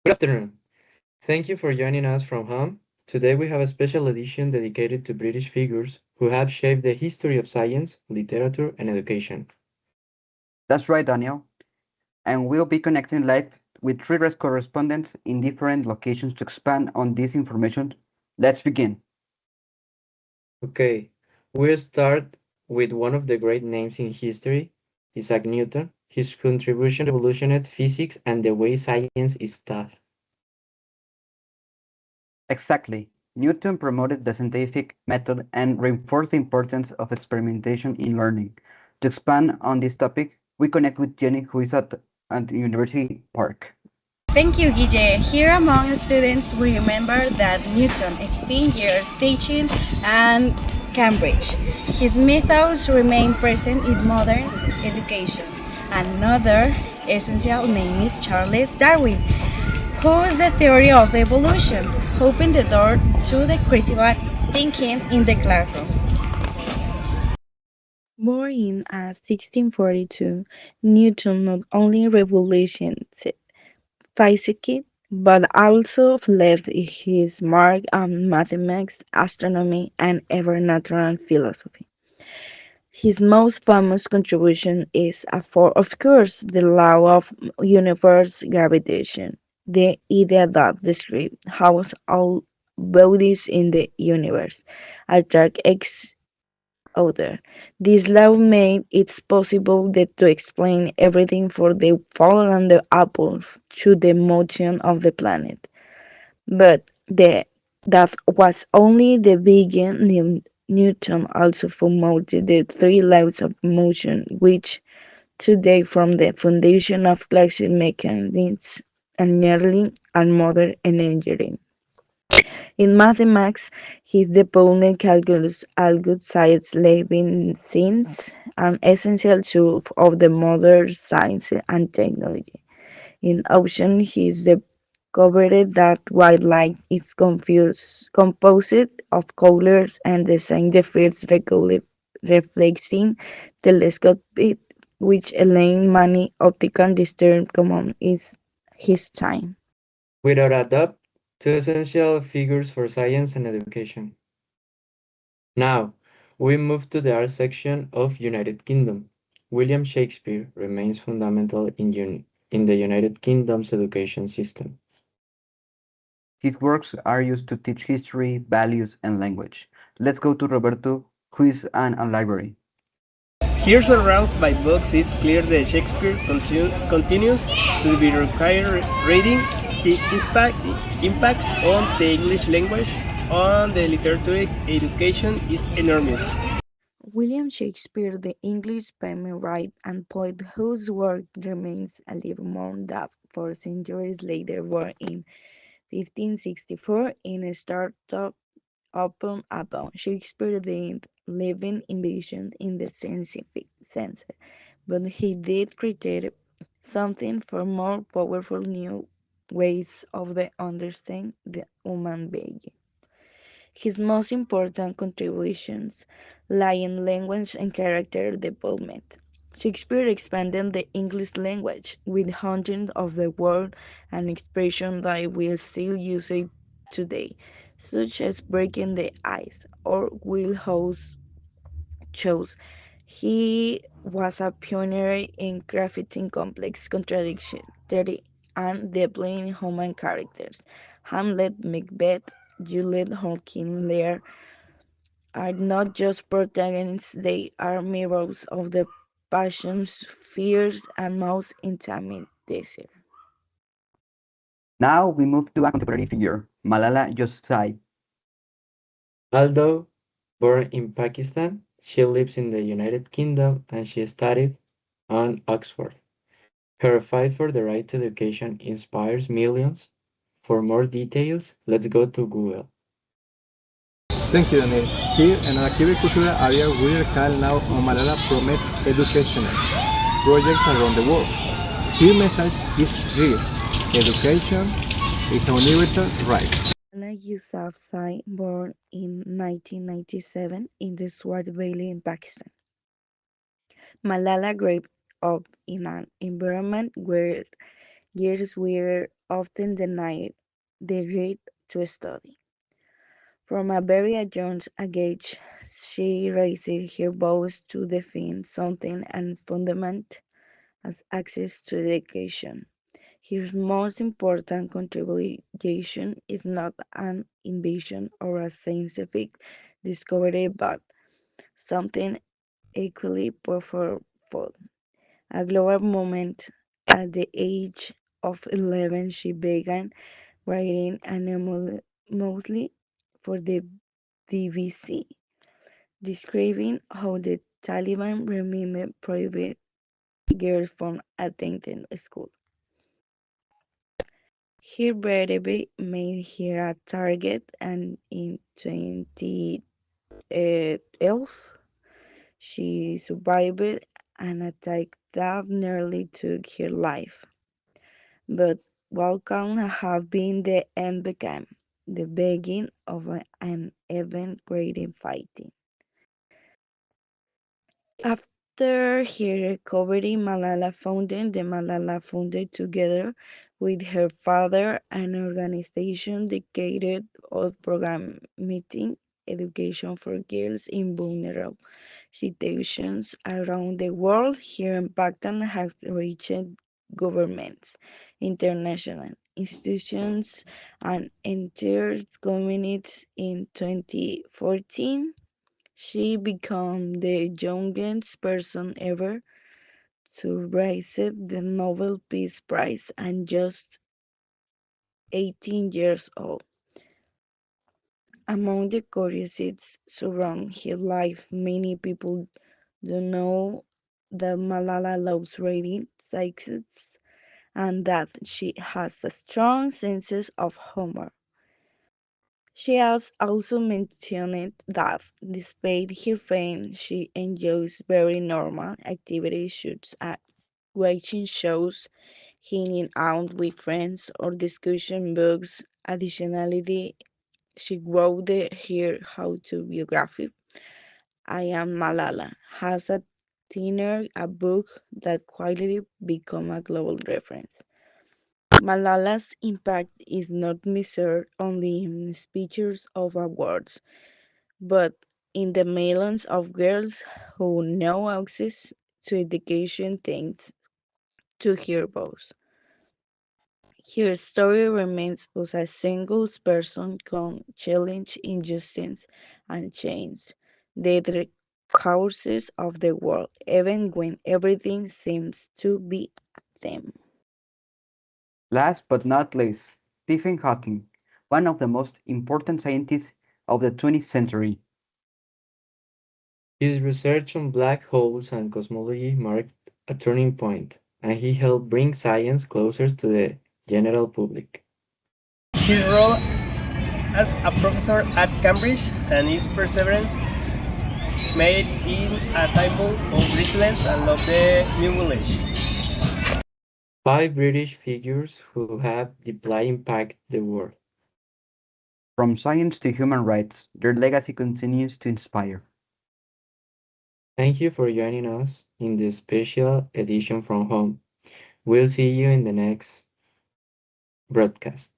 Good afternoon. Thank you for joining us from home. Today we have a special edition dedicated to British figures who have shaped the history of science, literature, and education. That's right, Daniel. And we'll be connecting live with three rest correspondents in different locations to expand on this information. Let's begin. Okay, we'll start with one of the great names in history, Isaac Newton. His contribution revolutionized physics and the way science is taught. Exactly. Newton promoted the scientific method and reinforced the importance of experimentation in learning. To expand on this topic, we connect with Jenny, who is at University Park. Thank you, Guille. Here among students, we remember that Newton spent years teaching at Cambridge. His methods remain present in modern education. Another essential name is Charles Darwin, whose the theory of evolution opened the door to the critical thinking in the classroom. Born in 1642, Newton not only revolutionized physics but also left his mark on mathematics, astronomy, and even natural philosophy. His most famous contribution is, of course, the law of universe gravitation, the idea that describes how all bodies in the universe attract each other. This law made it possible to explain everything from the fall of the apple to the motion of the planet. But that was only the beginning. Newton also promoted the three laws of motion, which today form the foundation of classical mechanics and nearly and modern engineering. In mathematics, his developed calculus alongside living science, an essential tool of the modern science and technology. In ocean, he discovered that white light is composed of colors and designed the first reflecting telescope, which allowed many optical disturbed common in his time. Without a doubt, two essential figures for science and education. Now, we move to the art section of United Kingdom. William Shakespeare remains fundamental in the United Kingdom's education system. His works are used to teach history, values, and language. Let's go to Roberto, who is a library. Here surrounds by books is clear that Shakespeare continues to be required reading. His impact on the English language on the literary education is enormous. William Shakespeare, the English playwright and poet whose work remains alive more than 4 centuries later, born in 1564 in a startup upon Upon. Shakespeare did living invention in the scientific sense, but he did create something for more powerful new ways of the understand the human being. His most important contributions lie in language and character development. Shakespeare expanded the English language with hundreds of the words and expressions that we still use it today, such as breaking the ice or will house shows. He was a pioneer in crafting complex contradiction theory and deeply human characters. Hamlet, Macbeth, Juliet, King Lear are not just protagonists, they are mirrors of the passions, fears, and most intimate desires. Now we move to a contemporary figure, Malala Yousafzai. Although born in Pakistan, she lives in the United Kingdom and she studied at Oxford. Her fight for the right to education inspires millions. For more details, let's go to Google. Thank you, Daniel. Here in our CULTURA area, we are called now Malala promotes educational projects around the world. Her message is clear. Education is a universal right. Malala Yousafzai, born in 1997 in the Swat Valley in Pakistan. Malala grew up in an environment where girls were often denied the right to study. From a very young age, she raised her voice to defend something as fundamental as access to education. Her most important contribution is not an invention or a scientific discovery, but something equally powerful, a global movement. At the age of 11, she began writing anonymously for the BBC, describing how the Taliban regime prohibited girls from attending school. Her bravery made her a target, and in 2012 she survived an attack that nearly took her life. But what can have been the end became the beginning of an even greater fighting. After her recovery, Malala founded the Malala Fund together with her father, an organization dedicated to promoting education for girls in vulnerable situations around the world. Her impact has reached governments, international institutions, and entire communities. In 2014, she became the youngest person ever to receive the Nobel Peace Prize at just 18 years old. Among the curiosities surrounding her life, many people don't know that Malala loves reading, science, and that she has a strong sense of humor. She has also mentioned that, despite her fame, she enjoys very normal activities such as watching shows, hanging out with friends, or discussing books. Additionally, she wrote her how-to biography, I Am Malala, has a teenager a book that quietly became a global reference. Malala's impact is not measured only in speeches or awards, but in the millions of girls who now access to education thanks to her voice. Her story remains as a single person can challenge injustice and change the courses of the world, even when everything seems to be them. Last but not least, Stephen Hawking, one of the most important scientists of the 20th century. His research on black holes and cosmology marked a turning point, and he helped bring science closer to the general public. His role as a professor at Cambridge and his perseverance made him a symbol of resilience and of the new village. Five British figures who have deeply impacted the world. From science to human rights, their legacy continues to inspire. Thank you for joining us in this special edition from home. We'll see you in the next broadcast.